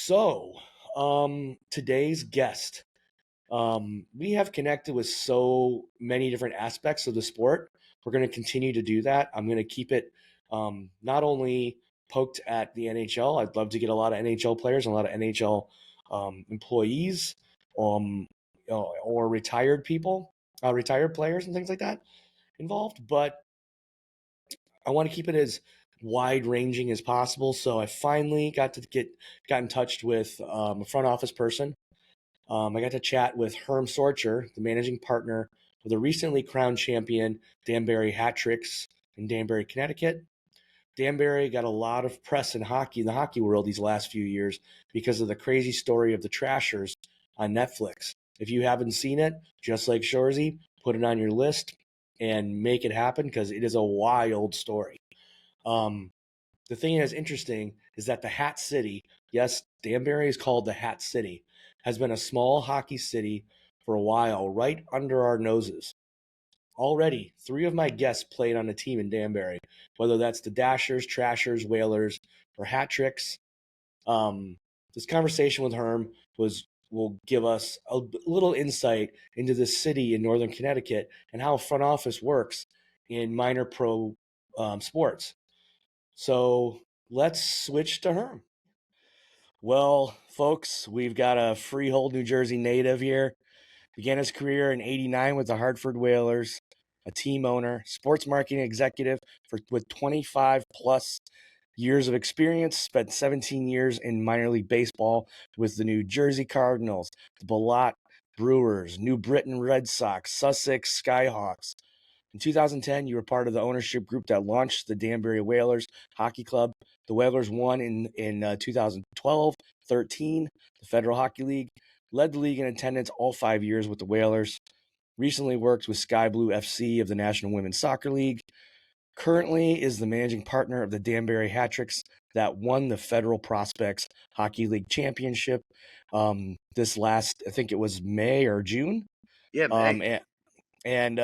So, today's guest, we have connected with so many different aspects of the sport. We're going to continue to do that. I'm going to keep it not only poked at the NHL. I'd love to get a lot of NHL players and a lot of NHL employees, um, or retired people, retired players, and things like that involved. But I want to keep it as wide ranging as possible. So I finally got in touch with a front office person. I got to chat with Herm Sorcher, the managing partner of the recently crowned champion Danbury Hat-Tricks in Danbury, Connecticut. Danbury got a lot of press in the hockey world these last few years because of the crazy story of the Trashers on Netflix. If you haven't seen it, just like Shorzy, put it on your list and make it happen because it is a wild story. The thing that's interesting is that the Hat City, yes, Danbury is called the Hat City, has been a small hockey city for a while, right under our noses. Already, 3 of my guests played on a team in Danbury, whether that's the Dashers, Trashers, Whalers, or Hat-Tricks. This conversation with Herm will give us a little insight into the city in northern Connecticut and how front office works in minor pro sports. So let's switch to Herm. Well, folks, we've got a Freehold, New Jersey native here. Began his career in '89 with the Hartford Whalers, a team owner, sports marketing executive with 25 plus years of experience. Spent 17 years in minor league baseball with the New Jersey Cardinals, the Balat Brewers, New Britain Red Sox, Sussex Skyhawks. In 2010, you were part of the ownership group that launched the Danbury Whalers Hockey Club. The Whalers won in 2012, 13, the Federal Hockey League, led the league in attendance all 5 years with the Whalers. Recently worked with Sky Blue FC of the National Women's Soccer League. Currently is the managing partner of the Danbury Hat-Tricks that won the Federal Prospects Hockey League Championship this last, I think it was May or June. Yeah, May. And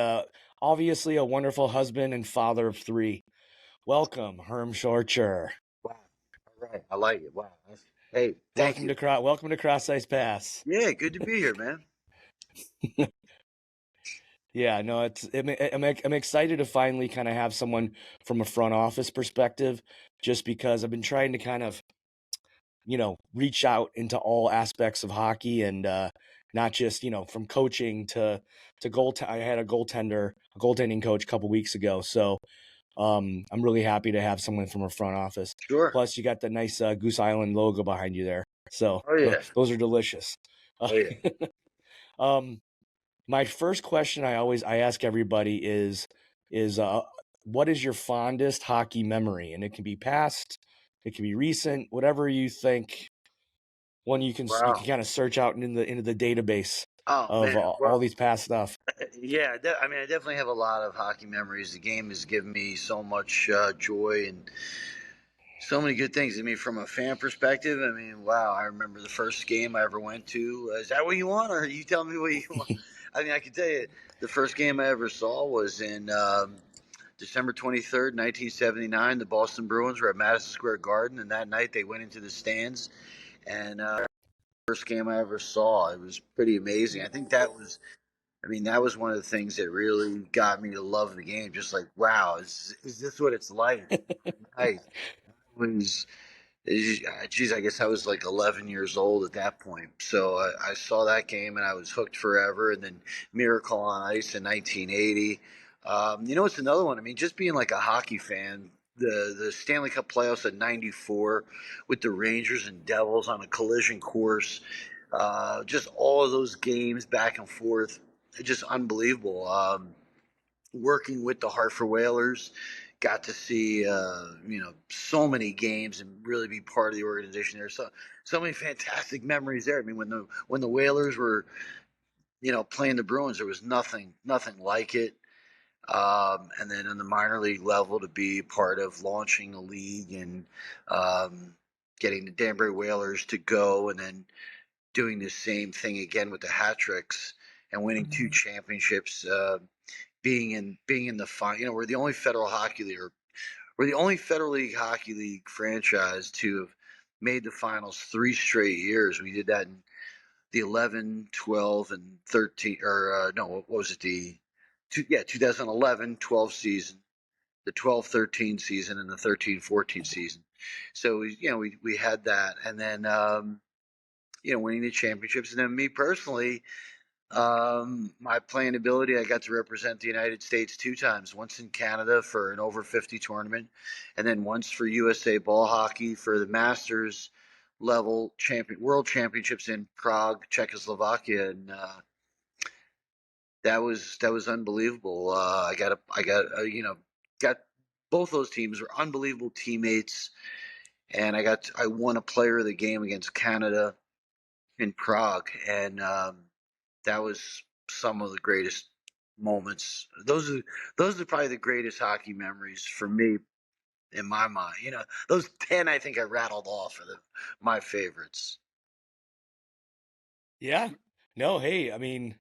obviously a wonderful husband and father of 3. Welcome, Herm Sorcher. Wow. All right. I like it. Wow. Hey, thank you. Welcome to Cross Ice Pass. Yeah, good to be here, man. Yeah, no, I'm excited to finally kind of have someone from a front office perspective, just because I've been trying to kind of, reach out into all aspects of hockey and not just, from coaching to I had a goaltending coach a couple weeks ago. So I'm really happy to have someone from a front office. Sure. Plus, you got the nice Goose Island logo behind you there. So Oh, yeah. those are delicious. Oh, yeah. My first question I ask everybody is what is your fondest hockey memory? And it can be past, it can be recent, whatever you think. One you can Wow. kind of search out into the database Oh, of man. all these past stuff. Yeah, I mean, I definitely have a lot of hockey memories. The game has given me so much joy and so many good things. I mean, from a fan perspective, I mean, wow, I remember the first game I ever went to. Is that what you want, or are you telling me what you want? I mean, I can tell you the first game I ever saw was in December 23rd, 1979. The Boston Bruins were at Madison Square Garden, and that night they went into the stands. And first game I ever saw, it was pretty amazing. I think that was one of the things that really got me to love the game. Just like, wow, is this what it's like? Nice. Was geez, I guess I was like 11 years old at that point. So I saw that game and I was hooked forever. And then Miracle on Ice in 1980. It's another one. I mean, just being like a hockey fan, the Stanley Cup playoffs in '94 with the Rangers and Devils on a collision course, just all of those games back and forth, just unbelievable. Working with the Hartford Whalers, got to see so many games and really be part of the organization there. So many fantastic memories there. I mean, when the Whalers were playing the Bruins, there was nothing like it. And then on the minor league level, to be part of launching a league and getting the Danbury Whalers to go, and then doing the same thing again with the Hat-Tricks and winning 2 championships. Being in the final, we're the only Federal Hockey League, we're the only Federal League Hockey League franchise to have made the finals 3 straight years. We did that in the 11, 12, and 13, or no, what was it? 2011, 12 season, the 12-13 season, and the 13-14 season. So we had that, and then winning the championships, and then me personally, my playing ability, I got to represent the United States 2 times, once in Canada for an over 50 tournament, and then once for USA ball hockey for the Masters level world championships in Prague, Czechoslovakia, and that was unbelievable. Got both those teams were unbelievable teammates, and I won a player of the game against Canada in Prague, and that was some of the greatest moments. Those are probably the greatest hockey memories for me in my mind. Those 10 I think I rattled off are my favorites. Yeah. No, hey, I mean,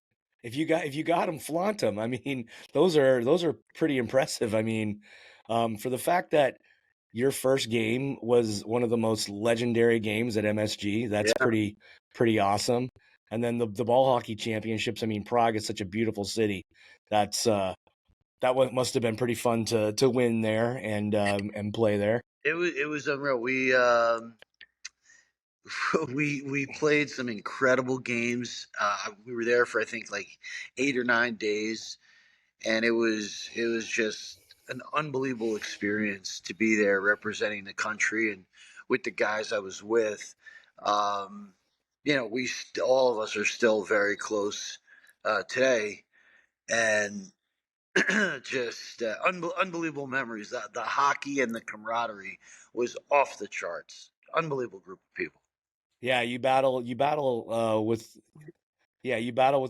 if you got them, flaunt them. I mean, those are pretty impressive. I mean, for the fact that your first game was one of the most legendary games at MSG, that's Yeah, pretty awesome. And then the ball hockey championships. I mean, Prague is such a beautiful city. That's must have been pretty fun to win there and play there. it was unreal. We played some incredible games. We were there for I think like 8 or 9 days, and it was just an unbelievable experience to be there representing the country and with the guys I was with. Um, all of us are still very close today, and just unbelievable memories. The hockey and the camaraderie was off the charts. Unbelievable group of people. Yeah, you battle with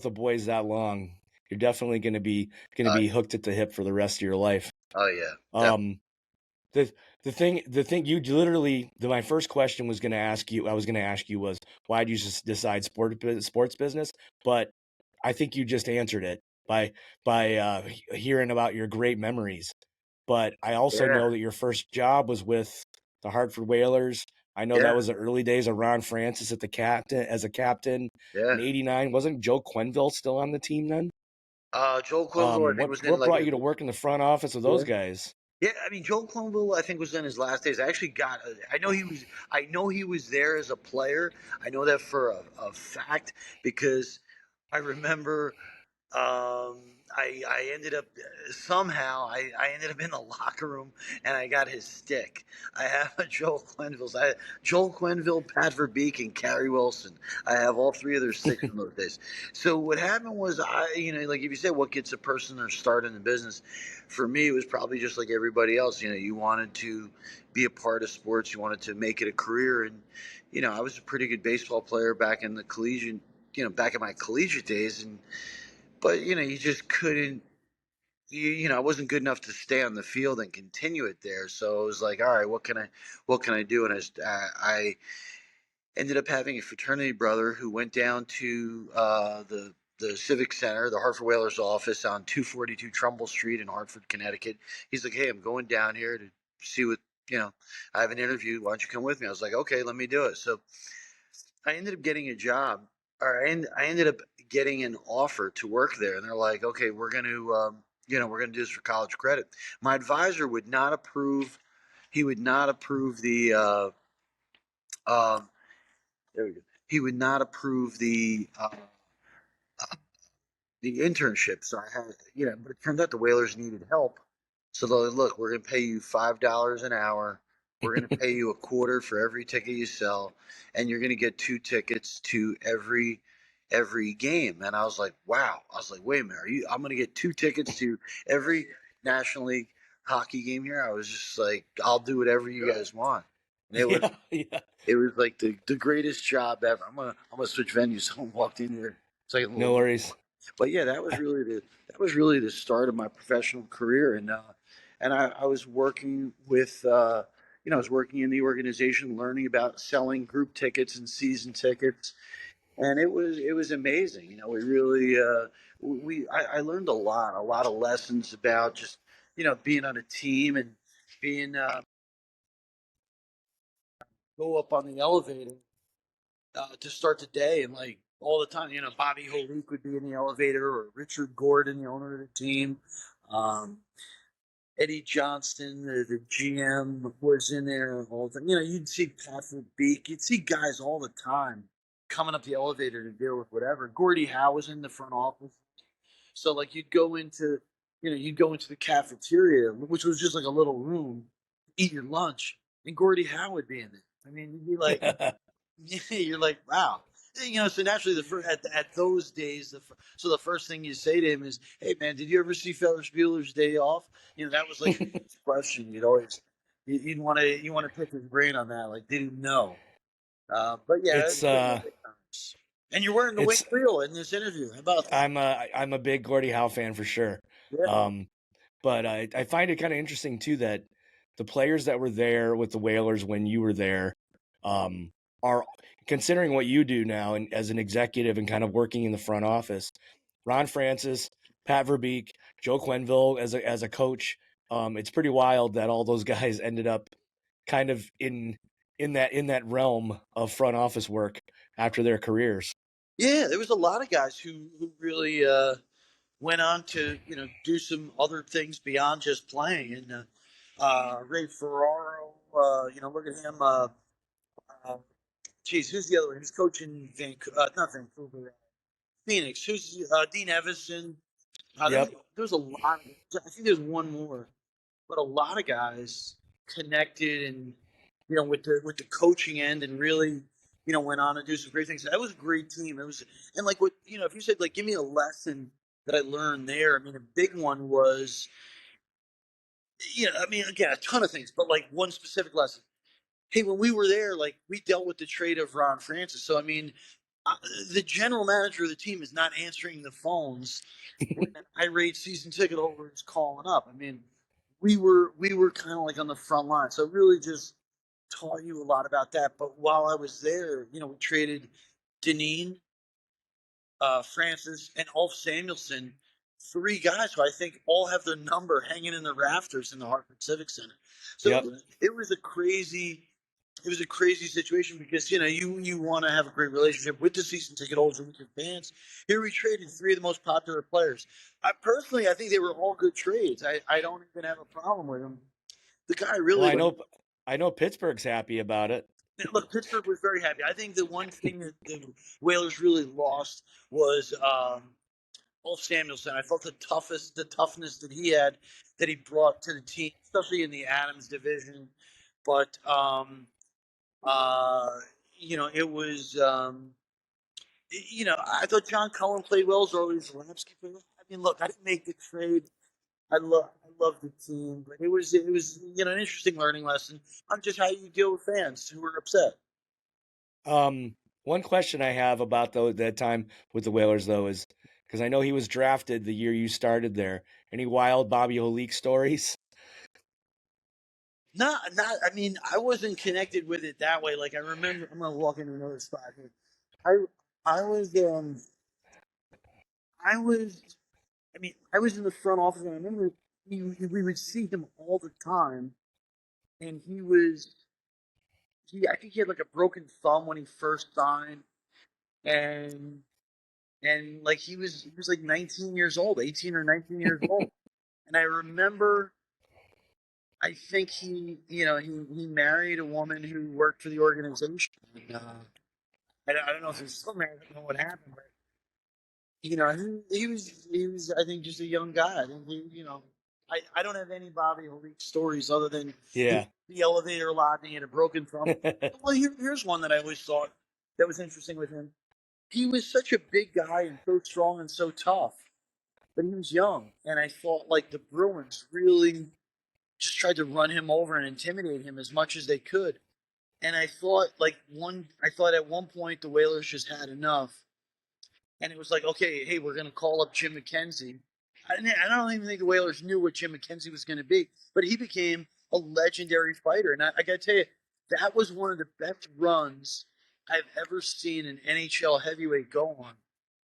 the boys that long. You're definitely Uh, gonna be hooked at the hip for the rest of your life. oh yeah, definitely. Um, the thing you literally my first question was gonna ask you I was gonna ask you was why did you just decide sports business? But I think you just answered it by hearing about your great memories. But I also Yeah, know that your first job was with the Hartford Whalers. I know that yeah, was the early days of Ron Francis at the captain as a captain yeah. in '89. Wasn't Joe Quenville still on the team then? Joel Quenneville, I think, What was in what like brought his. you to work in the front office of those Yeah. guys? Yeah, I mean Joel Quenneville, I think was in his last days. I actually got. I know he was. I know he was there as a player. I know that for a fact because I remember I ended up somehow I ended up in the locker room and I got his stick. I have a Joel Quenville, Pat Verbeek, and Carrie Wilson. I have all three of their sticks from those days. So what happened was like if you say what gets a person their start in the business, for me it was probably just like everybody else. You wanted to be a part of sports, you wanted to make it a career, and I was a pretty good baseball player back in the collegiate, back in my collegiate days, and but you just couldn't. I wasn't good enough to stay on the field and continue it there. So it was like, all right, what can I do? And I ended up having a fraternity brother who went down to the Civic Center, the Hartford Whalers office on 242 Trumbull Street in Hartford, Connecticut. He's like, hey, I'm going down here to see what I have an interview. Why don't you come with me? I was like, okay, let me do it. So I ended up getting a job, or I ended up getting an offer to work there, and they're like, "Okay, we're going to do this for college credit." My advisor would not approve. He would not approve um, there we go. He would not approve the internship. So I had, but it turned out the Whalers needed help. So they're like, look, we're going to pay you $5 an hour. We're going to pay you a quarter for every ticket you sell, and you're going to get 2 tickets to every game. And I was like, wow. I was like, wait a minute, I'm going to get 2 tickets to every National League hockey game here. I was just like, I'll do whatever you guys want. And it was Yeah, yeah. it was like the greatest job ever. I'm gonna switch venues. Someone walked in here. It's like a little No noise. worries. But yeah, that was really the start of my professional career, and I was working with I was working in the organization, learning about selling group tickets and season tickets, and it was amazing. We really I learned a lot of lessons about just being on a team and being go up on the elevator to start the day, and like all the time, Bobby Holik would be in the elevator, or Richard Gordon, the owner of the team. Um, Eddie Johnston, the GM, was in there all the time. You'd see Patrick Beak, you'd see guys all the time coming up the elevator to deal with whatever. Gordie Howe was in the front office, so like you'd go into the cafeteria, which was just like a little room, eat your lunch, and Gordie Howe would be in it. I mean, you'd be like, you're like, wow. So naturally, at those days, so the first thing you say to him is, "Hey, man, did you ever see Ferris Bueller's Day Off?" That was like the question you'd always you want to pick his brain on that. Like, did he know? But yeah, it's it's definitely good times. And you're wearing the wing it's wheel in this interview. How about that? I'm a big Gordie Howe fan for sure. Yeah. Um, but I find it kind of interesting too that the players that were there with the Whalers when you were there um, are considering what you do now and as an executive and kind of working in the front office. Ron Francis, Pat Verbeek, Joe Quenneville as a coach. It's pretty wild that all those guys ended up kind of in that realm of front office work after their careers. Yeah, there was a lot of guys who really went on to do some other things beyond just playing. And Ray Ferraro, look at him. Uh, Geez, who's the other one? Who's coaching Vancouver? Not Vancouver. Phoenix. Who's Dean Evison? Yep. There's a lot. I think there's one more, but a lot of guys connected, and with the coaching end, and really went on to do some great things. That was a great team. It was, and like what if you said, like, give me a lesson that I learned there. I mean, a big one was, I mean, again, a ton of things, but like one specific lesson. Hey, when we were there, like, we dealt with the trade of Ron Francis. So I mean, uh, the general manager of the team is not answering the phones when an irate season ticket holder is calling up. I mean, we were kind of like on the front line, so it really just taught you a lot about that. But while I was there, we traded Deneen, Francis, and Ulf Samuelson, three guys who I think all have their number hanging in the rafters in the Hartford Civic Center. So Yep. it was a crazy situation, because you want to have a great relationship with the season ticket holders and with your fans. Here we traded three of the most popular players. I think they were all good trades. I don't even have a problem with them. The guy Well, really, I know Pittsburgh's happy about it. look, Pittsburgh was very happy. I think the one thing that the Whalers really lost was Ulf Samuelson. I felt the toughness that he had, that he brought to the team, especially in the Adams division. But uh, it was I thought John Cullen played well. Zorley Zalewski played well. I mean, look, I didn't make the trade. I love the team, but it was an interesting learning lesson on just how you deal with fans who are upset. One question I have about that time with the Whalers though is because I know he was drafted the year you started there. Any wild Bobby Holik stories? Not. I mean, I wasn't connected with it that way. Like, I remember, I'm gonna walk into another spot here. I I was I was I mean, I was in the front office, and I remember we would see him all the time, and I think he had like a broken thumb when he first signed, and like he was like 19 years old, 18 or 19 years old, and I remember, I think he married a woman who worked for the organization. And, I don't know if he's still married. I don't know what happened, but he was I think just a young guy. I think I don't have any Bobby Holik stories other than he Yeah. the elevator a lot and he had a broken thumb. Well, here's one that I always thought that was interesting with him. He was such a big guy and so strong and so tough, but he was young, and I thought like the Bruins really just tried to run him over and intimidate him as much as they could. And I thought at one point the Whalers just had enough, and it was like, okay, hey, we're going to call up Jim McKenzie. I don't even think the Whalers knew what Jim McKenzie was going to be, but he became a legendary fighter. And I got to tell you, that was one of the best runs I've ever seen an NHL heavyweight go on.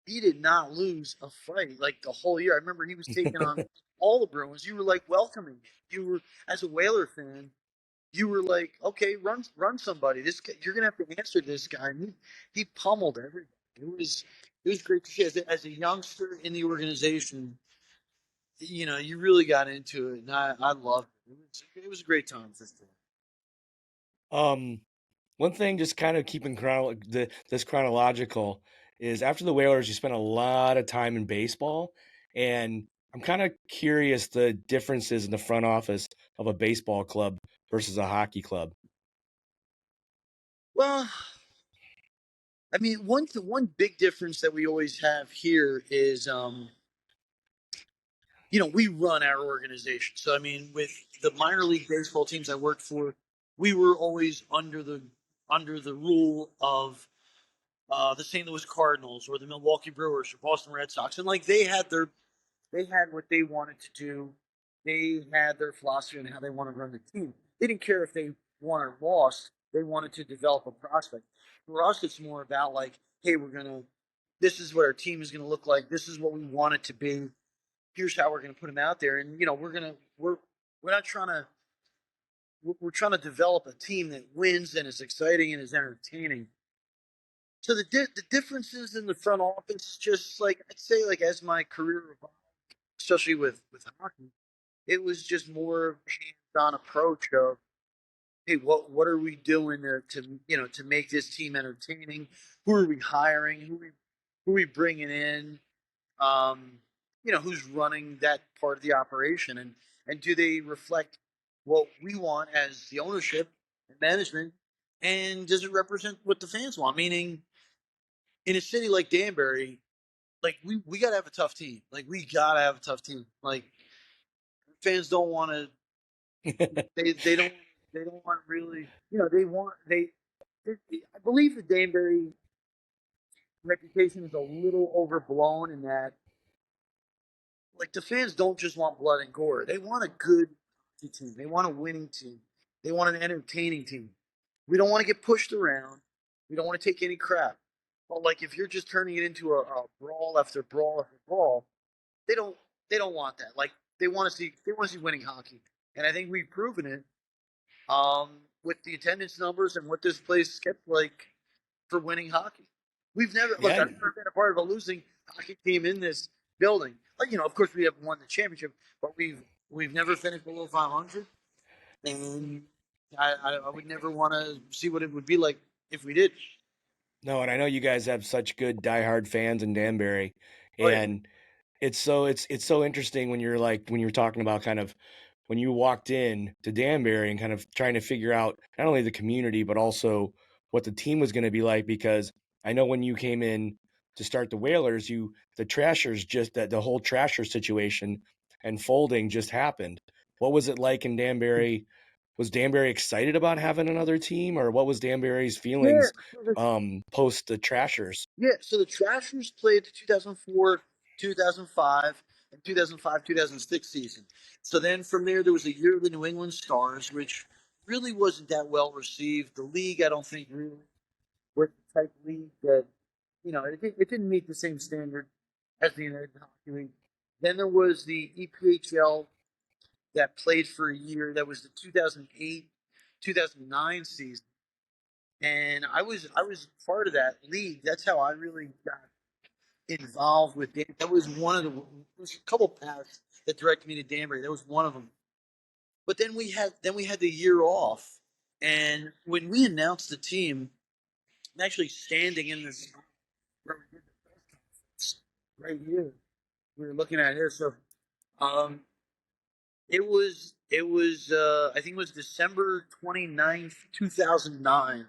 He did not lose a fight like the whole year. I remember he was taking on all the Bruins. You were like welcoming him. You were, as a Whaler fan, you were like, okay, run somebody. This guy, you're gonna have to answer this guy. And he pummeled everybody. It was great to see as a youngster in the organization. You really got into it, and I loved it. It was a great time for sure. Um, One thing, just kind of keeping this chronological, is after the Whalers, you spent a lot of time in baseball, and I'm kind of curious the differences in the front office of a baseball club versus a hockey club. Well, I mean, one big difference that we always have here is, we run our organization. So I mean, with the minor league baseball teams I worked for, we were always under the rule of the St. Louis Cardinals or the Milwaukee Brewers or Boston Red Sox, and like they had what they wanted to do. They had their philosophy on how they want to run the team. They didn't care if they won or lost. They wanted to develop a prospect. For us, it's more about like, hey, this is what our team is gonna look like. This is what we want it to be. Here's how we're gonna put them out there, and we're not trying to we're trying to develop a team that wins and is exciting and is entertaining. So the differences in the front office, just like I'd say, like as my career evolved, especially with hockey, it was just more hands-on approach of, hey, what are we doing to make this team entertaining? Who are we hiring? Who are we bringing in? Who's running that part of the operation, and do they reflect what we want as the ownership and management, and does it represent what the fans want? Meaning, in a city like Danbury, like we gotta have a tough team. Like we gotta have a tough team. Like fans don't want to. They don't want really. I believe the Danbury reputation is a little overblown in that, like, the fans don't just want blood and gore. They want a good team. They want a winning team. They want an entertaining team. We don't want to get pushed around. We don't want to take any crap. But like if you're just turning it into a brawl after brawl after brawl, they don't they don't want that. Like they want to see winning hockey. And I think we've proven it with the attendance numbers and what this place kept like for winning hockey. We've never look. Yeah, I've never been a part of a losing hockey team in this building. Like, of course, we have won the championship, but we've never finished below 500, and I would never want to see what it would be like if we did. no, and I know you guys have such good diehard fans in Danbury, Oh yeah, and it's so interesting when you're talking about kind of when you walked in to Danbury and kind of trying to figure out not only the community but also what the team was going to be like, because I know when you came in to start the Whalers, the Trashers, just that the whole Trasher situation and folding just happened. What was it like in Danbury? Was Danbury excited about having another team, or what was Danbury's yeah. feelings post the Trashers? Yeah, so the Trashers played the 2004, 2005, and 2005, 2006 season. So then from there was a year of the New England Stars, which really wasn't that well received. The league, I don't think, really was the type of league that, it didn't meet the same standard as the United Hockey League. Then there was the EPHL that played for a year. That was the 2008, 2009 season. And I was part of that league. That's how I really got involved with Dan. That was one of the. There was a couple paths that directed me to Danbury. That was one of them. But then we had the year off, and when we announced the team, I'm actually standing in this where we did the press conference right here. We were looking at it here. So um, it was I think it was December 29th, 2009.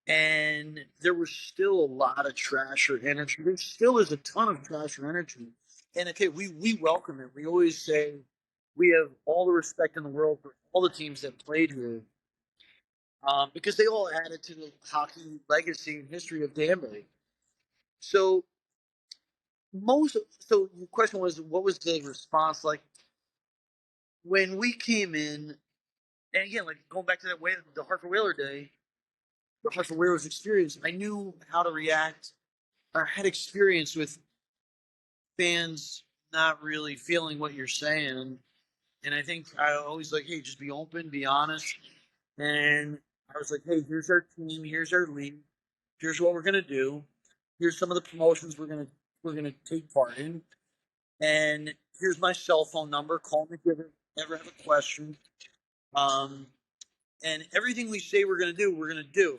And there was still a lot of trasher energy. There still is a ton of trasher energy. And okay, we welcome it. We always say we have all the respect in the world for all the teams that played here, because they all added to the hockey legacy and history of Danbury. So so the question was, what was the response like when we came in? And again, like going back to that way, the Hartford Whaler day, the Hartford Whalers experience. I knew how to react. I had experience with fans not really feeling what you're saying, And I think I always like, hey, just be open, be honest. And I was like, hey, here's our team, here's our league, here's what we're gonna do, here's some of the promotions we're gonna take part in, and here's my cell phone number. Call me if you ever have a question. Um, and everything we say we're gonna do, we're gonna do.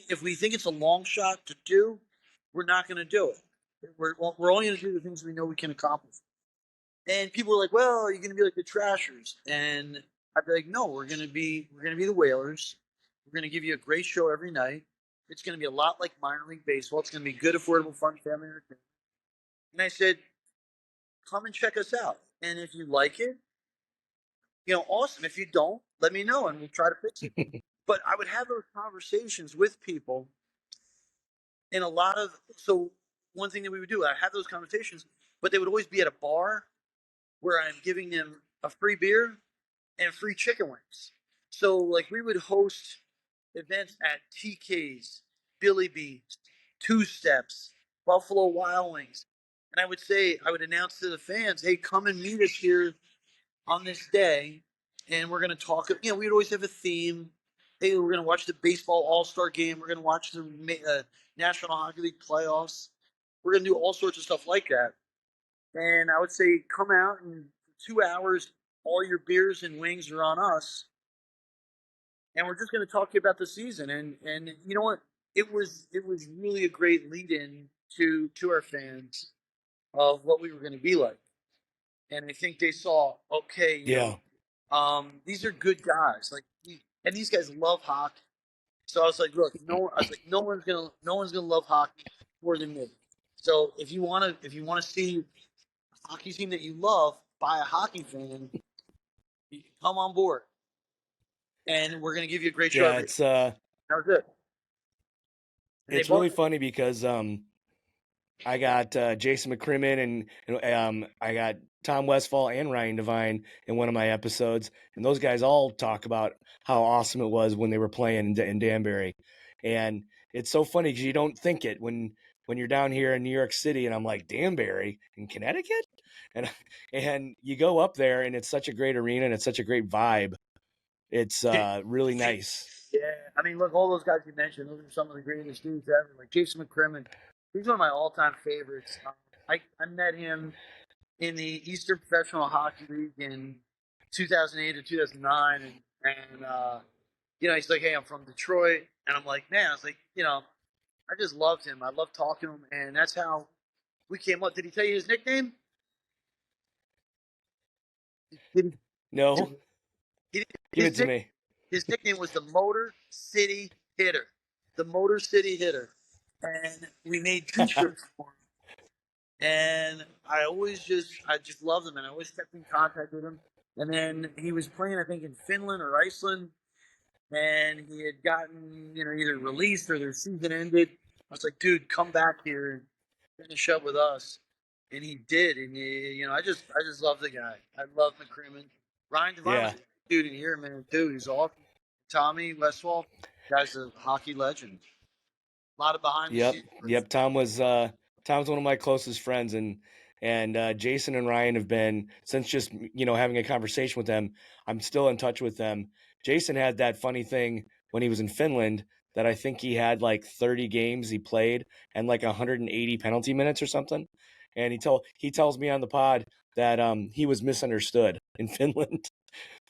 If we think it's a long shot to do, we're not gonna do it. We're only gonna do the things we know we can accomplish. And people are like, "Well, are you going to be like the Trashers?" And I'd be like, "No, we're gonna be the Whalers. We're going to give you a great show every night. It's going to be a lot like minor league baseball. It's going to be good, affordable, fun, family entertainment." And I said, "Come and check us out. And if you like it, awesome. If you don't, let me know, and we'll try to fix it." But I would have those conversations with people, and one thing that we would do, I have those conversations, but they would always be at a bar where I'm giving them a free beer and free chicken wings. So like we would host events at TK's, Billy Beans, Two Steps, Buffalo Wild Wings. And I would announce to the fans, hey, come and meet us here on this day. And we're going to talk. We'd always have a theme. Hey, we're going to watch the baseball all-star game. We're going to watch the National Hockey League playoffs. We're going to do all sorts of stuff like that. And I would say, come out and for 2 hours, all your beers and wings are on us. And we're just going to talk to you about the season. And you know what? It was really a great lead in to our fans of what we were going to be like. And I think they saw, okay, Yeah. these are good guys. And these guys love hockey. So I was like, look, no one's gonna love hockey more than me. So if you wanna see a hockey team that you love by a hockey fan, you can come on board, and we're gonna give you a great show Yeah, every. That was it. And they it's bought really it. funny because I got Jason McCrimmon and I got Tom Westfall and Ryan Devine in one of my episodes, and those guys all talk about how awesome it was when they were playing in Danbury, and it's so funny because you don't think it when you're down here in New York City, and I'm like Danbury in Connecticut, and and you go up there, and it's such a great arena and it's such a great vibe. It's really nice. Yeah, I mean, look, all those guys you mentioned, those are some of the greatest dudes ever. Like Jason McCrimmon, he's one of my all-time favorites. I met him in the Eastern Professional Hockey League in 2008 or 2009, and he's like, "Hey, I'm from Detroit," and I'm like, "Man," I was like, I just loved him. I loved talking to him, and that's how we came up. Did he tell you his nickname? Did he, No, he, give his it to nick me. his nickname was the Motor City Hitter, the Motor City Hitter, and we made T-shirts for him. And I just loved him, and I always kept in contact with him. And then he was playing, I think, in Finland or Iceland, and he had gotten, either released or their season ended. I was like, dude, come back here and finish up with us. And he did, and I just love the guy. I love McCrimmon. Ryan Devine was Yeah. a dude in here, man, too. He's awesome. Tommy Westfall, guy's a hockey legend. A lot of behind the Yep, scenes. yep. Tom's one of my closest friends, and Jason and Ryan have been since just having a conversation with them. I'm still in touch with them. Jason had that funny thing when he was in Finland that I think he had like 30 games he played and like 180 penalty minutes or something. And he tells me on the pod that he was misunderstood in Finland,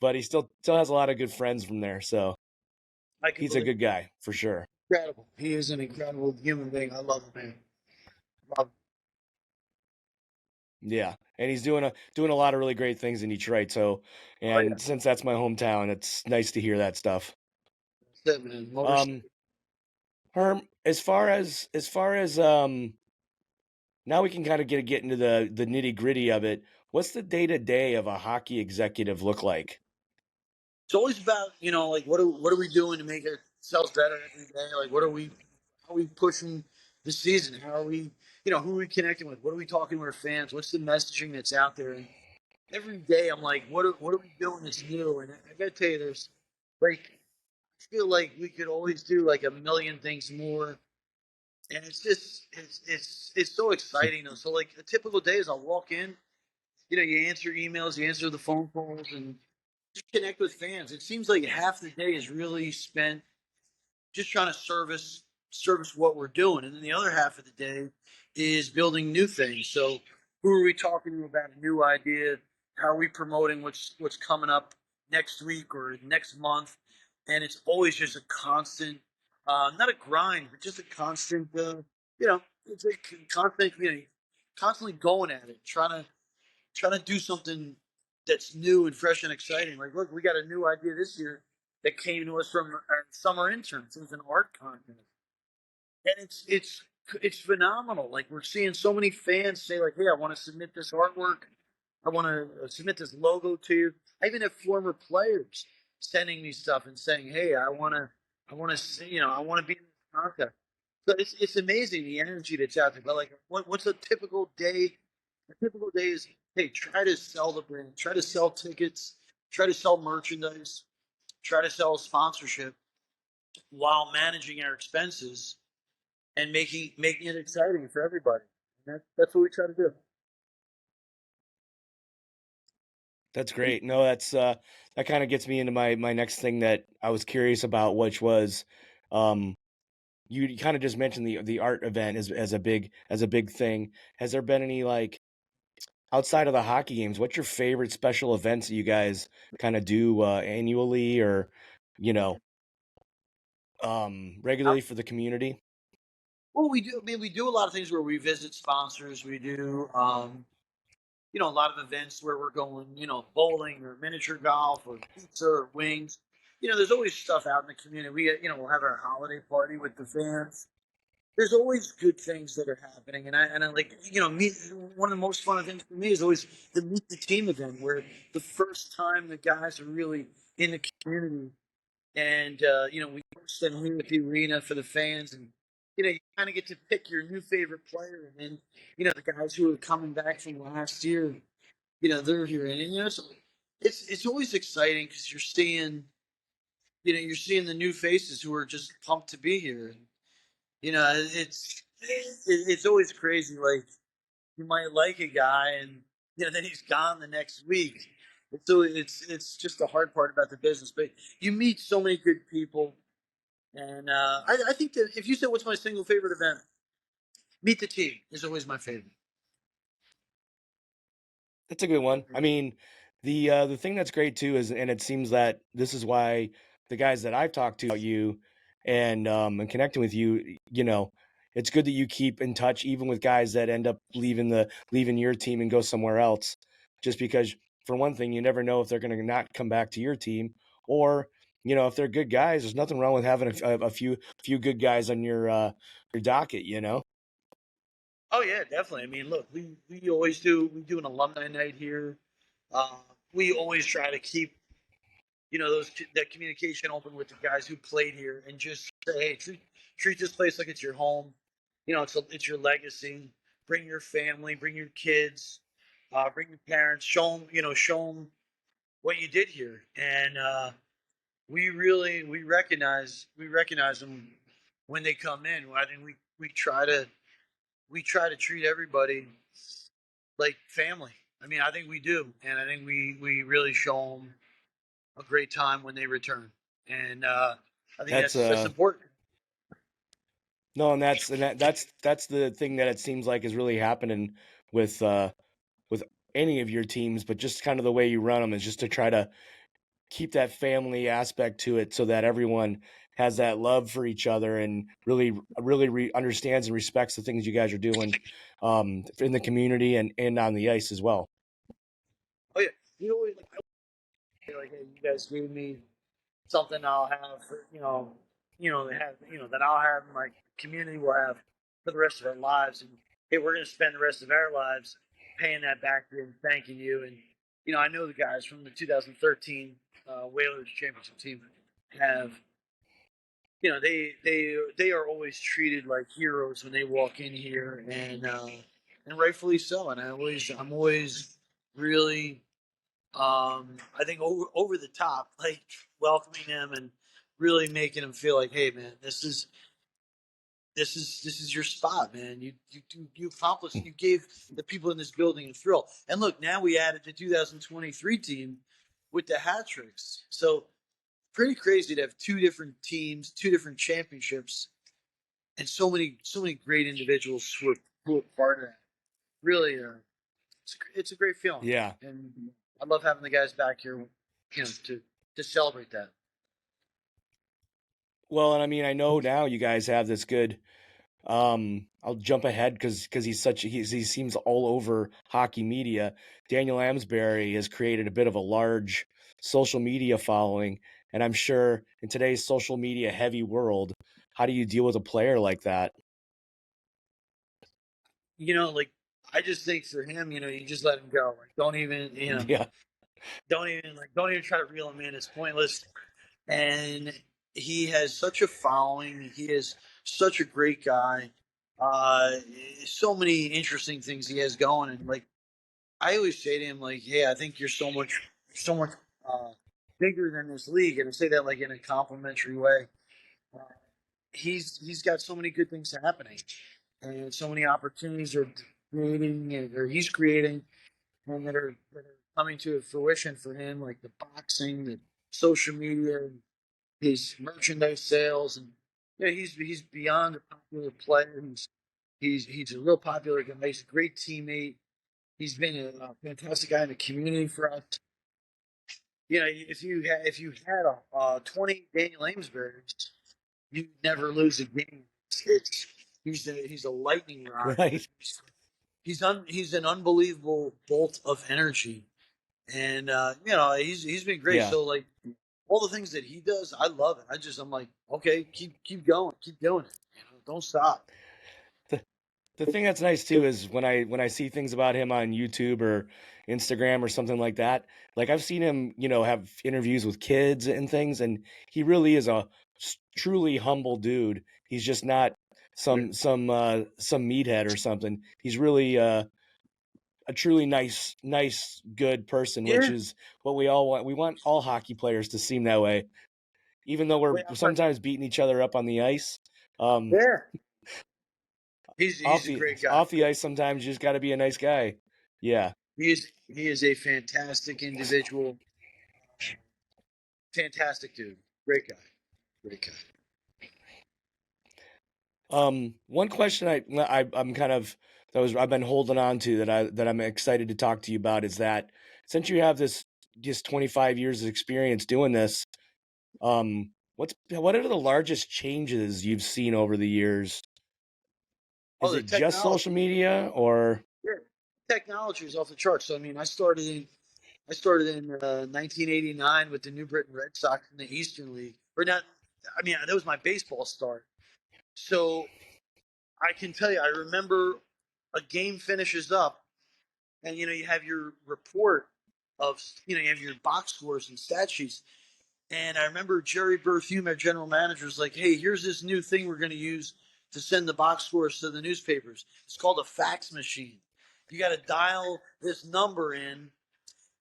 but he still has a lot of good friends from there. So I can he's a believe good it. guy for sure. Incredible. He is an incredible human being. I love him, man. Love him. Yeah, and he's doing a lot of really great things in Detroit. So, Oh yeah, and since that's my hometown, it's nice to hear that stuff. that's it, man. Motor City. Um, Herm, as far as now we can kind of get into the nitty gritty of it. What's the day to day of a hockey executive look like? It's always about like what are we doing to make ourselves better every day? Like how are we pushing the season? How are we who are we connecting with? What are we talking to our fans? What's the messaging that's out there? And every day I'm like, what are we doing that's new? And I gotta tell you, there's like I feel like we could always do like a million things more. And it's just it's so exciting. So like a typical day is I'll walk in you answer emails, you answer the phone calls, and just connect with fans. It seems like half the day is really spent just trying to service what we're doing, and then the other half of the day is building new things. So, who are we talking to about a new idea? How are we promoting what's coming up next week or next month? And it's always just a constant, not a grind, but just a constant. It's a constant. Constantly going at it, trying to do something that's new and fresh and exciting. Like, look, we got a new idea this year that came to us from our summer interns. It was an art contest, and it's phenomenal. Like, we're seeing so many fans say, like, "Hey, I want to submit this artwork. I want to submit this logo to you." I even have former players sending me stuff and saying, "Hey, I want to see, I want to be in this contest." So it's amazing the energy that's out there. But like, what's a typical day? A typical day is, hey, try to sell the brand, try to sell tickets, try to sell merchandise, try to sell sponsorship while managing our expenses and making it exciting for everybody. And that's what we try to do. That's great. No, that kind of gets me into my next thing that I was curious about, which was, um, you kind of just mentioned the art event as a big thing. Has there been any, like, outside of the hockey games? What's your favorite special events that you guys kind of do annually, or you know Uh, regularly for the community? Well, we do. I mean, we do a lot of things where we visit sponsors. We do, a lot of events where we're going, bowling or miniature golf or pizza or wings. There's always stuff out in the community. We'll have our holiday party with the fans. There's always good things that are happening, and I like, meet. One of the most fun events for me is always the meet the team event, where the first time the guys are really in the community, and we host them here at the arena for the fans, and you kind of get to pick your new favorite player, and then the guys who are coming back from last year, they're here, and so it's always exciting because you're seeing the new faces who are just pumped to be here. And, it's always crazy. Like, you might like a guy, and then he's gone the next week. So it's just the hard part about the business. But you meet so many good people, and I think that if you said what's my single favorite event, meet the team is always my favorite. That's a good one. I mean, the thing that's great too is, and it seems that this is why the guys that I've talked to about you and connecting with you, it's good that you keep in touch even with guys that end up leaving your team and go somewhere else. Just because, for one thing, you never know if they're going to not come back to your team, or if they're good guys. There's nothing wrong with having a few good guys on your docket. Oh yeah, definitely. I mean, look, we always do. We do an alumni night here. Uh, we always try to keep that communication open with the guys who played here, and just say, hey, treat this place like it's your home. It's your legacy. Bring your family, bring your kids, bring your parents. Show them what you did here, and we recognize them when they come in. I think we try to treat everybody like family. I mean, I think we do, and I think we really show them a great time when they return, and I think That's that's important. No, and that's the thing that it seems like is really happening with any of your teams, but just kind of the way you run them is just to try to keep that family aspect to it, so that everyone has that love for each other and really understands and respects the things you guys are doing in the community and on the ice as well. Oh yeah, always like, hey, you guys gave me something I'll have for, that I'll have, my community will have for the rest of our lives, and hey, we're going to spend the rest of our lives paying that back to you and thanking you. And I know the guys from the 2013 Whalers championship team have, they are always treated like heroes when they walk in here, and rightfully so. And I'm always really, I think over the top, like, welcoming them and really making them feel like, hey man, this is your spot, man. You accomplished. You gave the people in this building a thrill. And look, now we added the 2023 team with the Hat-Tricks. So pretty crazy to have two different teams, two different championships, and so many great individuals who are part of that. Really, it's a great feeling, Yeah. and I love having the guys back here, to celebrate that. Well, and I mean, I know now you guys have this good. I'll jump ahead because he seems all over hockey media. Daniel Amsbury has created a bit of a large social media following, and I'm sure in today's social media heavy world, how do you deal with a player like that? Like I just think for him, you just let him go. Like don't even, Yeah, don't even try to reel him in. It's pointless. And he has such a following. He is such a great guy. Uh, so many interesting things he has going, and like I always say to him, like, "Hey, I think you're so much uh, bigger than this league," and I say that like in a complimentary way. Uh, he's got so many good things happening, and so many opportunities are creating, or he's creating, and that are coming to fruition for him, like the boxing, the social media, his merchandise sales, and yeah, he's beyond a popular player. He's a real popular guy. He's a great teammate. He's been a fantastic guy in the community for us. If you had 20 Daniel Amesbury's, you never lose a game. He's a lightning rod. right. He's an unbelievable bolt of energy, and he's been great. Yeah. So like all the things that he does, I love it. I'm like, okay, keep going, keep doing it. Don't stop. The, the thing that's nice too is when I see things about him on YouTube or Instagram or something like that. Like I've seen him, have interviews with kids and things, and he really is a truly humble dude. He's just not some meathead or something. He's really a truly nice, good person, which Yeah, is what we all want. We want all hockey players to seem that way, even though we're wait, I'm sorry. sometimes beating each other up on the ice. Um, Yeah, off he's a the great guy. off the ice, sometimes you just got to be a nice guy. Yeah. He is a fantastic individual, fantastic dude, great guy, great guy. One question I'm kind of I've been holding on to that I'm excited to talk to you about is that since you have this just 25 years of experience doing this, what are the largest changes you've seen over the years? Oh, Is the it just technology. social media or Yeah, technology is off the charts. So I mean, I started in 1989 with the New Britain Red Sox in the Eastern League. Or not, I mean, that was my baseball start. So I can tell you, I remember a game finishes up, and you have your report of you have your box scores and stat sheets. And I remember Jerry Berthume, our general manager, was like, "Hey, here's this new thing we're going to use to send the box scores to the newspapers. It's called a fax machine. You got to dial this number in,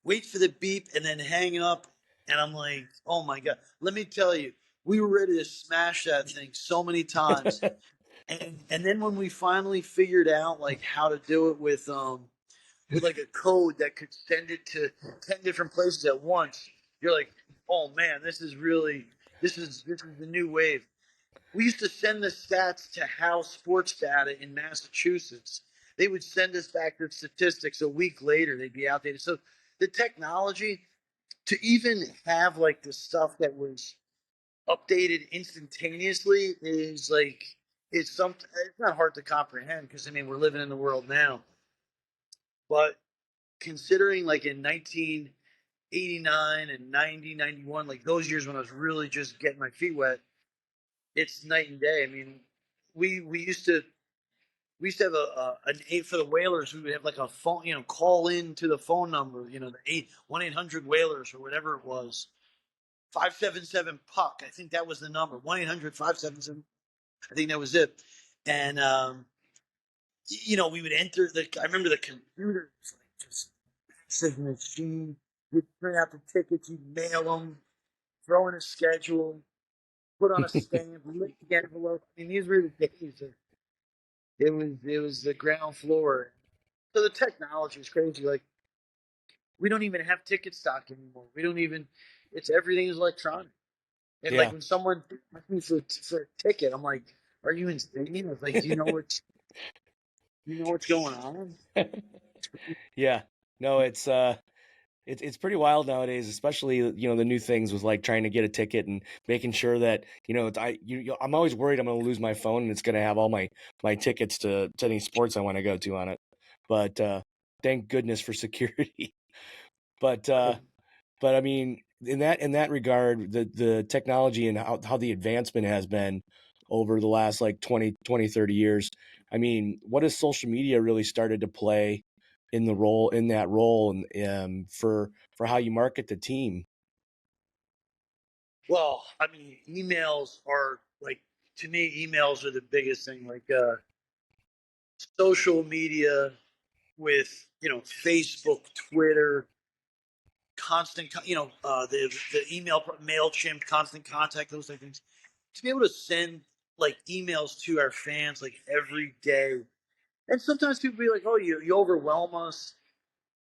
wait for the beep, and then hang up." And I'm like, "Oh my god!" Let me tell you, we were ready to smash that thing so many times. And then when we finally figured out like how to do it with like a code that could send it to 10 different places at once, you're like, oh man, this is the new wave. We used to send the stats to House Sports Data in Massachusetts. They would send us back the statistics a week later. They'd be outdated. So the technology to even have like the stuff that was updated instantaneously is like it's not hard to comprehend because I mean we're living in the world now. But considering like in 1989 and 90, 91, like those years when I was really just getting my feet wet, it's night and day. I mean, we used to have an eight for the whalers. We would have like a phone, call in to the phone number, the 1-800 whalers or whatever it was. 577 puck. I think that was the number. 1-800-577. I think that was it. And we would enter the. I remember the computers, like just massive machine. You'd print out the tickets, you'd mail them, throw in a schedule. put on a stamp, lick the envelope. I mean, these were the days. It was the ground floor. So the technology is crazy. Like we don't even have ticket stock anymore. We don't even. It's everything is electronic. And like Yeah. when someone asks me for a ticket, I'm like, "Are you insane?" I was like, "Do you know what's going on?" Yeah. No, it's pretty wild nowadays, especially the new things with like trying to get a ticket and making sure that I'm always worried I'm going to lose my phone and it's going to have all my tickets to any sports I want to go to on it. But thank goodness for security. But I mean, in that regard, the technology and how the advancement has been over the last like 20, 30 years. I mean, what has social media really started to play in that role and for how you market the team? Well, I mean, emails are like to me, emails are the biggest thing. Like social media with Facebook, Twitter, the email Mailchimp, constant contact, those type of things. To be able to send like emails to our fans like every day, and sometimes people be like, "Oh, you overwhelm us,"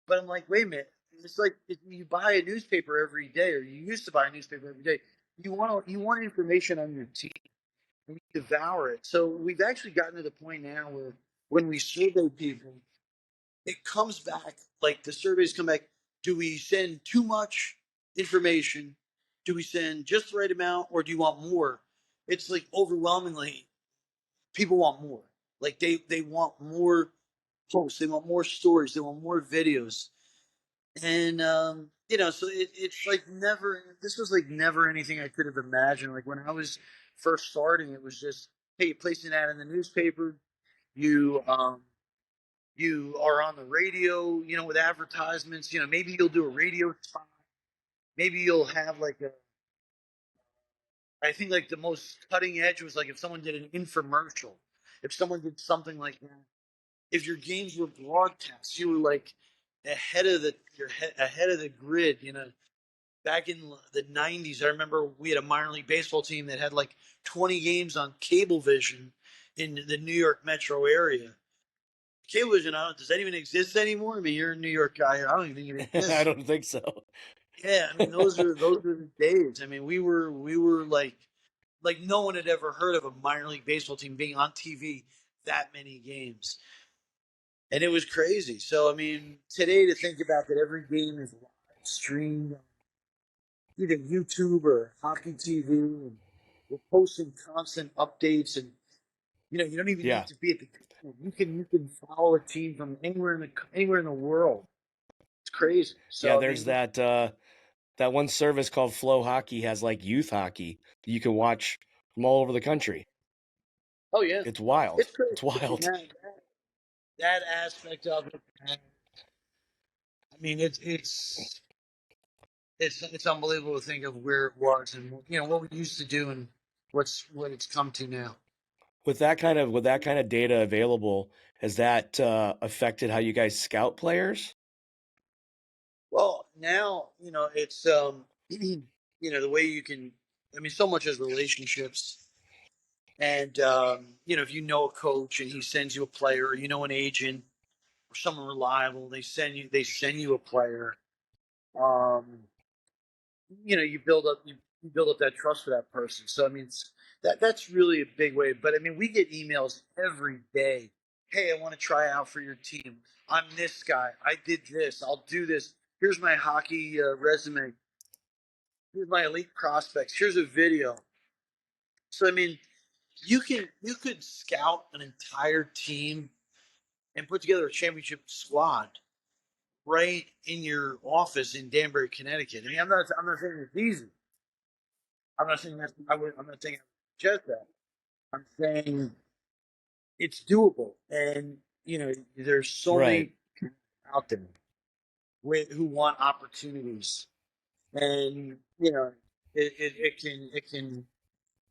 but I'm like, "Wait a minute." It's like if you buy a newspaper every day, or you used to buy a newspaper every day. You want information on your team, and you devour it. So we've actually gotten to the point now where when we survey people, it comes back like the surveys come back. Do we send too much information? Do we send just the right amount, or do you want more? It's like overwhelmingly people want more. Like they want more posts, they want more stories, they want more videos, and so it's like never. This was like never anything I could have imagined. Like when I was first starting, it was just hey, you place an ad in the newspaper, you you are on the radio, with advertisements. Maybe you'll do a radio spot. Maybe you'll have like a. I think like the most cutting edge was like if someone did an infomercial, if someone did something like that. If your games were broadcast, you were like ahead of the grid. Back in the '90s, I remember we had a minor league baseball team that had like 20 games on Cablevision in the New York metro area. Cablevision, does that even exist anymore? I mean, you're a New York guy. I don't even think it I exists. don't think so. Yeah, I mean, those are the days. I mean, we were like no one had ever heard of a minor league baseball team being on TV that many games, and it was crazy. So I mean, today to think about that every game is live streamed on either YouTube or Hockey TV, and we're posting constant updates, and you don't even Yeah. need to be at the game. You can follow a team from anywhere in the world. It's crazy. Yeah, So I there's mean, that one service called Flow Hockey has like youth hockey that you can watch from all over the country. oh yeah, It's wild. it's crazy. It's I mean, wild. that aspect of it. I mean, it's unbelievable to think of where it was and what we used to do and what it's come to now. With that kind of data available, has that affected how you guys scout players? Well, now it's the way you can. I mean, so much as relationships, and if you know a coach and he sends you a player, or an agent or someone reliable, they send you a player. Um, you build up that trust for that person. So I mean, that's really a big way. But I mean, we get emails every day. Hey, I want to try out for your team. I'm this guy. I did this. I'll do this. Here's my hockey resume. Here's my elite prospects. Here's a video. So I mean, you could scout an entire team and put together a championship squad right in your office in Danbury, Connecticut. I mean, I'm not saying it's easy. I'm not saying that I'm not saying just that. I'm saying it's doable, and there's so Right. many people out there who want opportunities, and it can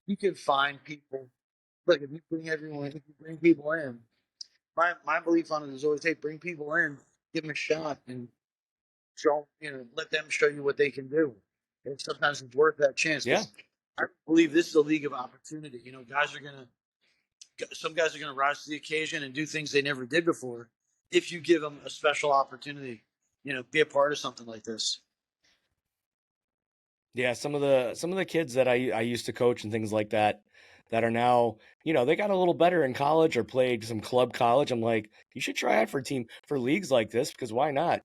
you can find people. Look, if you bring people in, my belief on it is always, hey, bring people in, give them a shot, and let them show you what they can do. And sometimes it's worth that chance Yeah. because I believe this is a league of opportunity. You know, some guys are gonna rise to the occasion and do things they never did before. If you give them a special opportunity, you know, be a part of something like this. Yeah, some of the kids that I used to coach and things like that that are now, they got a little better in college or played some club college. I'm like, you should try out for leagues like this because why not,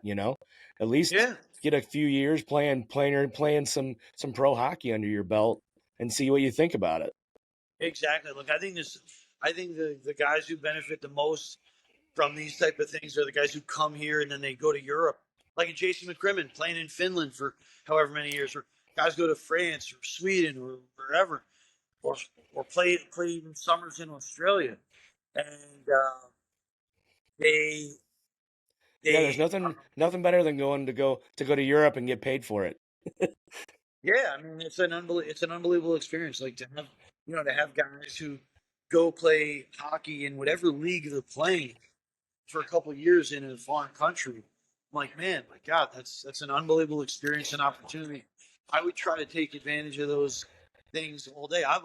At least Yeah, get a few years playing some pro hockey under your belt and see what you think about it. exactly. Look, I think the guys who benefit the most from these type of things are the guys who come here and then they go to Europe, like a Jason McCrimmon playing in Finland for however many years, or guys go to France or Sweden or wherever, or play even summers in Australia, and they Yeah, there's they nothing better than going to go to Europe and get paid for it. yeah, I mean it's an unbelievable experience. Like to have to have guys who go play hockey in whatever league they're playing for a couple of years in a foreign country. I'm like, man, my God, that's an unbelievable experience and opportunity. I would try to take advantage of those things all day. I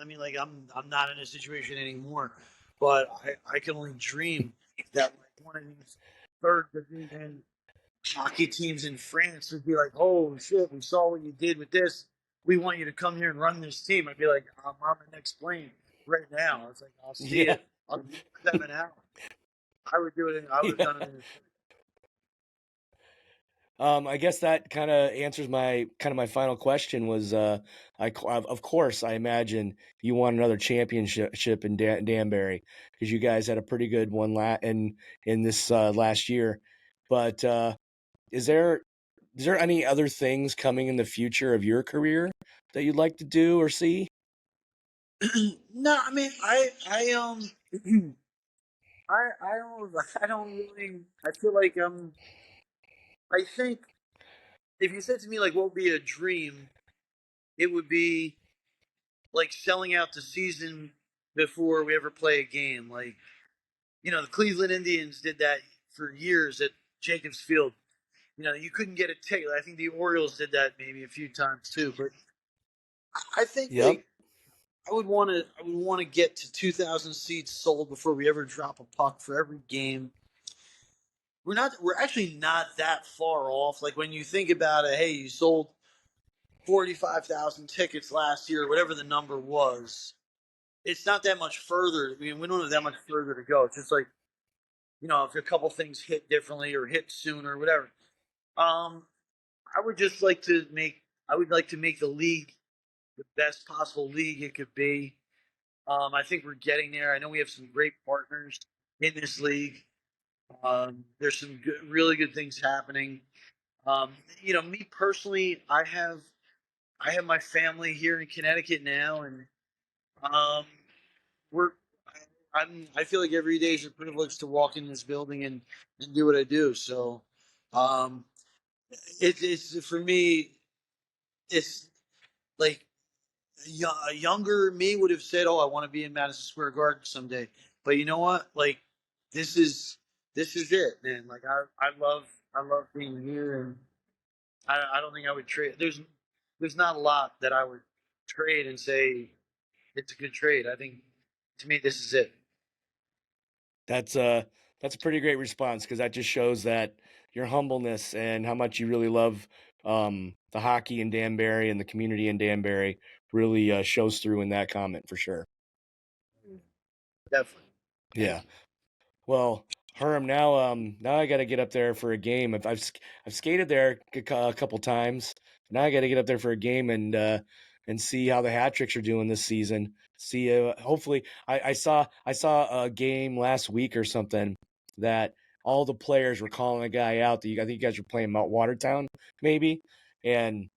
mean, like I'm not in a situation anymore, but I can only dream that like one of these third division hockey teams in France would be like, oh shit, we saw what you did with this. We want you to come here and run this team. I'd be like, I'm on the next plane right now. I was like, I'll see Yeah. you. I'll be 7 hours. I would do it. I would have Yeah. done it. I guess that answers my final question was, of course, I imagine you won another championship in Danbury because you guys had a pretty good one in this last year. But is there any other things coming in the future of your career that you'd like to do or see? No, I mean, I don't, I don't really. I feel like I think if you said to me like, what would be a dream, it would be like selling out the season before we ever play a game. Like, the Cleveland Indians did that for years at Jacobs Field. You couldn't get a ticket. I think the Orioles did that maybe a few times too. But I think Yep. like I would want to get to 2,000 seats sold before we ever drop a puck for every game. We're actually not that far off. Like when you think about it, hey, you sold 45,000 tickets last year, whatever the number was. It's not that much further. I mean, we don't have that much further to go. It's just like, if a couple things hit differently or hit sooner or whatever. Um, I would just like to make I would like to make the league the best possible league it could be. I think we're getting there. I know we have some great partners in this league. There's some really good things happening. Me personally, I have my family here in Connecticut now, and um, we're I feel like every day is a privilege to walk in this building and do what I do. So, um, it's for me, it's like a younger me would have said, "Oh, I want to be in Madison Square Garden someday." But you know what? Like, this is this is it, man. Like, I love being here, and I don't think I would trade. There's not a lot that I would trade and say it's a good trade. I think to me, this is it. That's a that's a pretty great response because that just shows that your humbleness and how much you really love the hockey in Danbury and the community in Danbury really shows through in that comment for sure. Definitely. Yeah. Thank you. Well, Herm, now I got to get up there for a game. I've skated there a couple times. Now I got to get up there for a game and see how the Hat-Tricks are doing this season. See, hopefully, I saw a game last week or something that all the players were calling a guy out. I think you guys were playing Mount Watertown, maybe, and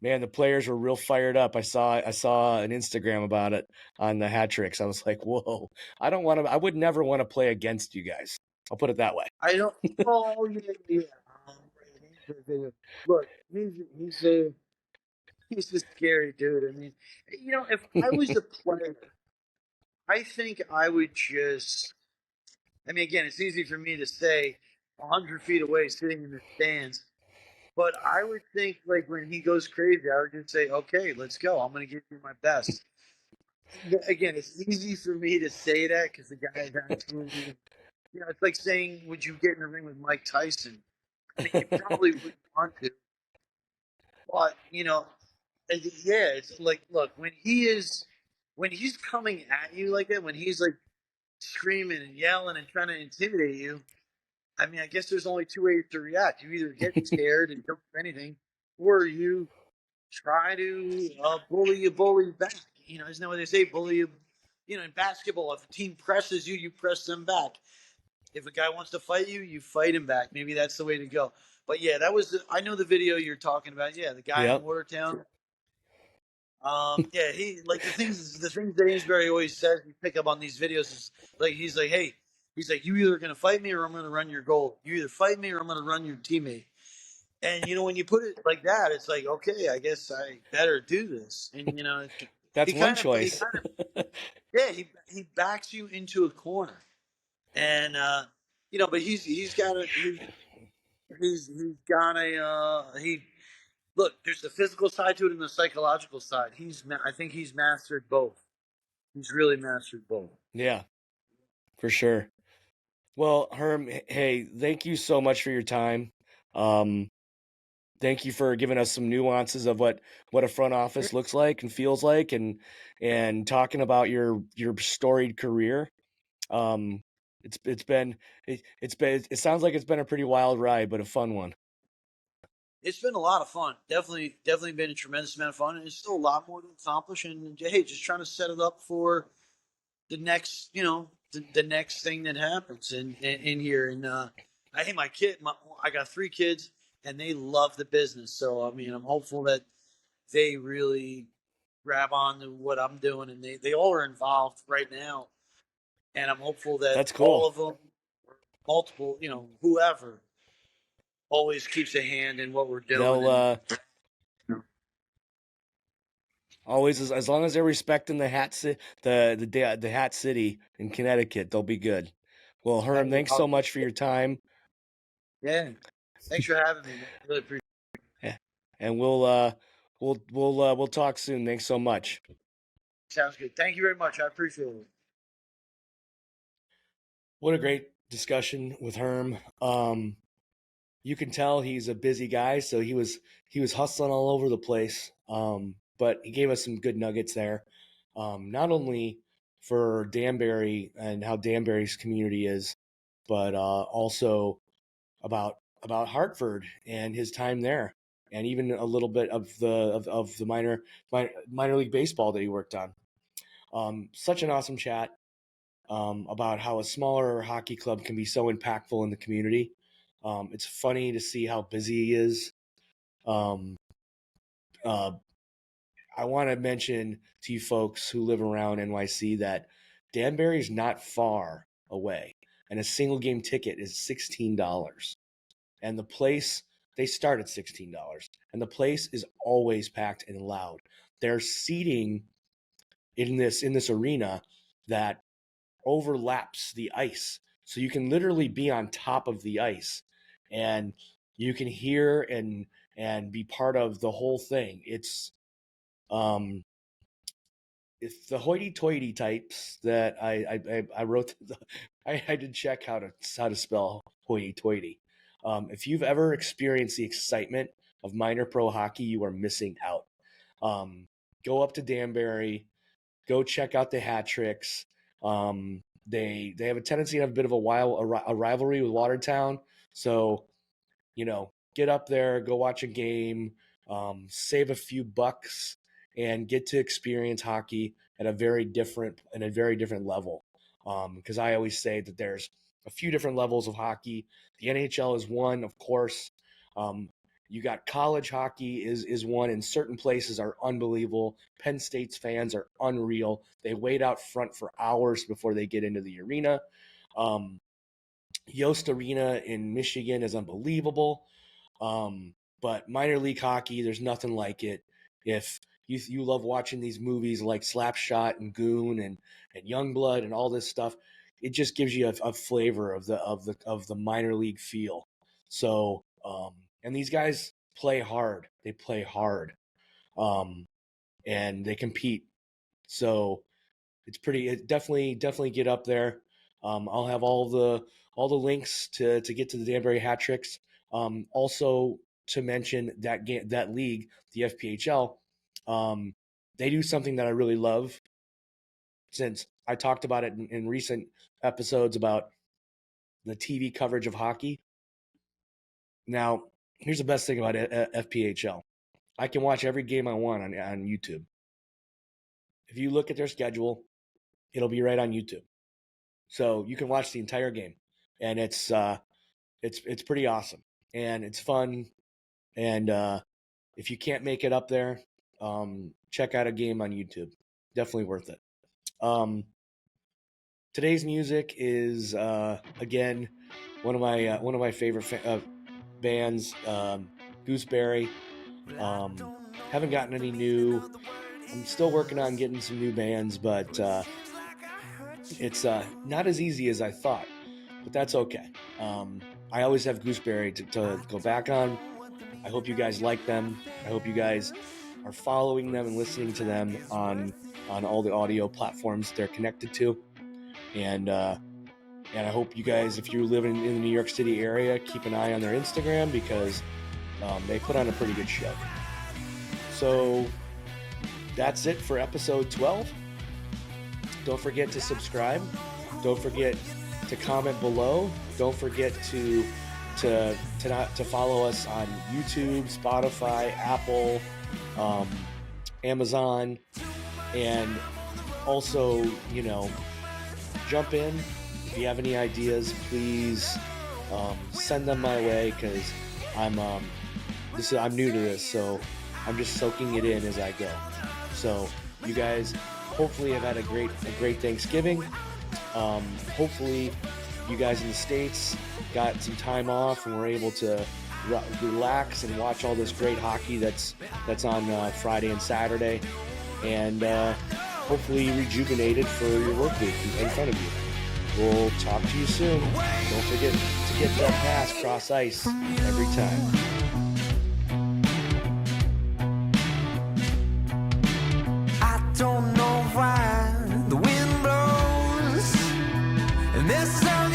man, the players were real fired up. I saw an Instagram about it on the hat tricks. I was like, whoa, I would never want to play against you guys. I'll put it that way. I don't. Oh yeah, yeah. Um, Look, he's a scary dude. I mean, if I was a player, I think I would just. I mean, again, it's easy for me to say 100 feet away, sitting in the stands. But I would think like when he goes crazy, I would just say, "Okay, let's go. I'm going to give you my best." Again, it's easy for me to say that because the guy is absolutely, it's like saying, "Would you get in the ring with Mike Tyson?" I mean, you probably wouldn't want to, but yeah, it's like, look, when he's coming at you like that, when he's like screaming and yelling and trying to intimidate you, I mean, I guess there's only two ways to react. You either get scared and don't do anything, or you try to bully a bully back. Isn't that what they say? Bully you. In basketball, if a team presses you, you press them back. If a guy wants to fight you, you fight him back. Maybe that's the way to go. But yeah, I know the video you're talking about. Yeah, the guy in Yep. Watertown. Yeah, he like the things that Amesbury always says. You pick up on these videos is like he's like, hey, he's like, you either gonna fight me or I'm gonna run your goal. You either fight me or I'm gonna run your teammate. And when you put it like that, it's like, okay, I guess I better do this. And That's he one kind of, choice. yeah, he backs you into a corner, and but he's got a he's got a he look. There's the physical side to it and the psychological side. I think he's mastered both. He's really mastered both. Yeah, for sure. Well, Herm, hey, thank you so much for your time. Um, Thank you for giving us some nuances of what a front office looks like and feels like, and talking about your storied career. Um, it's been it sounds like it's been a pretty wild ride, but a fun one. It's been a lot of fun. Definitely been a tremendous amount of fun, and there's still a lot more to accomplish. And hey, just trying to set it up for the next, the next thing that happens in here. And I hate I got three kids, and they love the business. So I mean, I'm hopeful that they really grab on to what I'm doing, and they all are involved right now. And I'm hopeful that That's all cool. of them, multiple, whoever, always keeps a hand in what we're doing. They'll And always, as long as they're respecting the the Hat City in Connecticut, they'll be good. Well, Herm, thanks so much for your time. yeah, thanks for having me, man. Really appreciate Yeah. And we'll talk soon. Thanks so much. it. Sounds good. Thank you very much. I appreciate it. What a great discussion with Herm. You can tell he's a busy guy, so he was hustling all over the place. But he gave us some good nuggets there. Not only for Danbury and how Danbury's community is, but also about Hartford and his time there, and even a little bit of the minor league baseball that he worked on. Such an awesome chat about how a smaller hockey club can be so impactful in the community. It's funny to see how busy he is. Um, uh, I want to mention to you folks who live around NYC that Danbury is not far away, and a single game ticket is $16. And the place, they start at $16, and the place is always packed and loud. There's seating in this arena that overlaps the ice. So you can literally be on top of the ice, and you can hear and be part of the whole thing. Um it's the hoity-toity types that I wrote. I did check how to spell hoity-toity. If you've ever experienced the excitement of minor pro hockey, you are missing out. Um, Go up to Danbury, go check out the Hat-Tricks. They have a tendency to have a bit of a rivalry with Watertown. So, get up there, go watch a game, save a few bucks, and get to experience hockey at a very different level. Because I always say that there's a few different levels of hockey. The NHL is one, of course. Um, you got college hockey is one, and certain places are unbelievable. Penn State's fans are unreal. They wait out front for hours before they get into the arena. Um, Yost Arena in Michigan is unbelievable. But minor league hockey, there's nothing like it. If you love watching these movies like Slapshot and Goon and Youngblood and all this stuff, it just gives you a flavor of the minor league feel. So and these guys play hard. They play hard, and they compete. So it definitely get up there. I'll have all the links to get to the Danbury Hat-Tricks. Also to mention that league, the FPHL, they do something that I really love. Since I talked about it in recent episodes about the TV coverage of hockey. Now, here's the best thing about FPHL. I can watch every game I want on YouTube. If you look at their schedule, it'll be right on YouTube. So you can watch the entire game, and it's pretty awesome, and it's fun. And if you can't make it up there, check out a game on YouTube. Definitely worth it. Today's music is again one of my favorite bands, GooseBerry. Haven't gotten any new. I'm still working on getting some new bands, but it's not as easy as I thought. But that's okay. I always have GooseBerry to go back on. I hope you guys like them. I hope you guys are following them and listening to them on all the audio platforms they're connected to. And I hope you guys, if you're living in the New York City area, keep an eye on their Instagram because they put on a pretty good show. So that's it for episode 12. Don't forget to subscribe. Don't forget to comment below. Don't forget to follow us on YouTube, Spotify, Apple, Amazon, and also, jump in. If you have any ideas, please send them my way because I'm new to this, so I'm just soaking it in as I go. So you guys hopefully have had a great Thanksgiving. Hopefully you guys in the States got some time off and were able to relax and watch all this great hockey that's on Friday and Saturday, and hopefully rejuvenated for your work week in front of you. We'll talk to you soon. Don't forget to get that pass cross ice every time. Don't know why the wind blows, and this is how